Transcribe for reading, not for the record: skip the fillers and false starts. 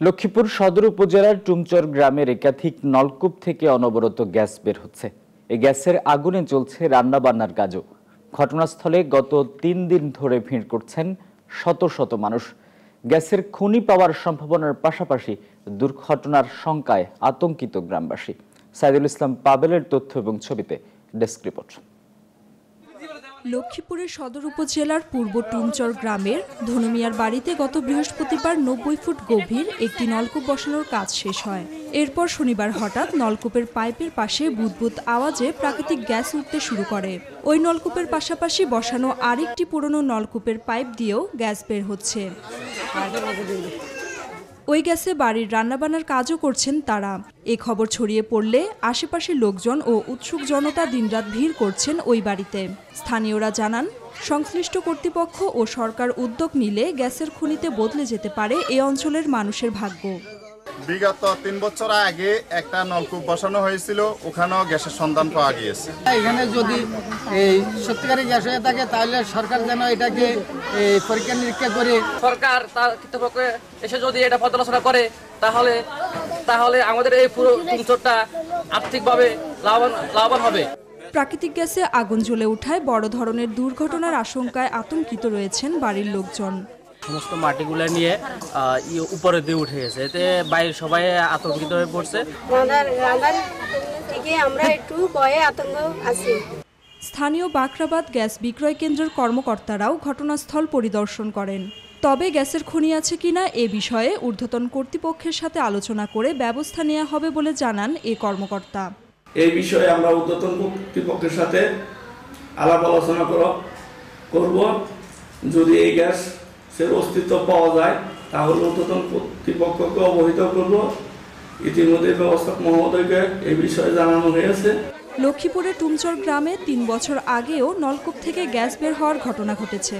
লক্ষ্মীপুর সদর উপজেলার টুমচর গ্রামের একাধিক নলকূপ থেকে অনবরত গ্যাস বের হচ্ছে। এই গ্যাসের আগুনে চলছে রান্নাবান্নার কাজও। ঘটনাস্থলে গত ৩ দিন ধরে ভিড় করছেন শত শত মানুষ। গ্যাসের খনি পাওয়ার সম্ভাবনার পাশাপাশি দুর্ঘটনার শঙ্কায় আতঙ্কিত গ্রামবাসী। সাইদুল ইসলাম পাবেলের তথ্য এবং ছবিতে ডেস্ক রিপোর্ট। লক্ষ্মীপুরের সদর উপজেলার পূর্ব টুমচর গ্রামের ধনুমিয়ার বাড়িতে গত বৃহস্পতিবার ৯০ ফুট গভীর একটি নলকূপ বসানোর কাজ শেষ হয়। এরপর শনিবার হঠাৎ নলকূপের পাইপের পাশে বুদবুদ আওয়াজে প্রাকৃতিক গ্যাস উঠতে শুরু করে। ওই নলকূপের পাশাপাশি বসানো আরেকটি পুরনো নলকূপের পাইপ দিয়েও গ্যাস বের হচ্ছে। ওই গ্যাসে বাড়ির রান্নাবান্নার কাজও করছেন তারা। এ খবর ছড়িয়ে পড়লে আশেপাশের লোকজন ও উৎসুক জনতা দিনরাত ভিড় করছেন ওই বাড়িতে। স্থানীয়রা জানান, সংশ্লিষ্ট কর্তৃপক্ষ ও সরকার উদ্যোগ নিলে গ্যাসের খনিতে বদলে যেতে পারে এ অঞ্চলের মানুষের ভাগ্য। বিগত ৩ বছর আগে একটা নলকূপ বসানো হয়েছিল, ওখানেও গ্যাসের সন্ধান পাওয়া গিয়েছে। এখানে যদি এই সত্যিকারের গ্যাস হয়ে থাকে তাহলে সরকার যেন এটাকে পরীক্ষা নিরীক্ষা করে সরকার তার কর্তৃপক্ষ এসে যদি এটা পর্যালোচনা করে তাহলে আমাদের এই পুরো অঞ্চলটা আর্থিকভাবে লাভবান হবে। প্রাকৃতিক গ্যাসে আগুন জ্বলে ওঠায় বড় ধরনের দুর্ঘটনার আশঙ্কায় আতঙ্কিত রয়েছেন বাড়ির লোকজন। সমস্ত মাটিগুলো নিয়ে উপরে দিয়ে উঠে গেছে, এতে বাইরে সবাই আতঙ্কিত হয়ে পড়ছে। স্থানীয় বাখরাবাদ গ্যাস বিক্রয় কেন্দ্রের কর্মকর্তারাও ঘটনাস্থল পরিদর্শন করেন। তবে গ্যাসের খনি আছে কিনা এ বিষয়ে ঊর্ধ্বতন কর্তৃপক্ষের সাথে আলোচনা করে ব্যবস্থা নেওয়া হবে বলে জানান এ কর্মকর্তা। এই বিষয়ে আমরা ঊর্ধ্বতন কর্তৃপক্ষের সাথে আলাপ আলোচনা করব। যদি এই গ্যাসের অস্তিত্ব পাওয়া যায় তাহলে ঊর্ধ্বতন কর্তৃপক্ষকে অবহিত করব। ইতিমধ্যে ব্যবস্থাপক মহোদয়কে এই বিষয়ে জানানো হয়েছে। লক্ষ্মীপুরের টুমচর গ্রামে ৩ বছর আগেও নলকূপ থেকে গ্যাস বের হওয়ার ঘটনা ঘটেছে।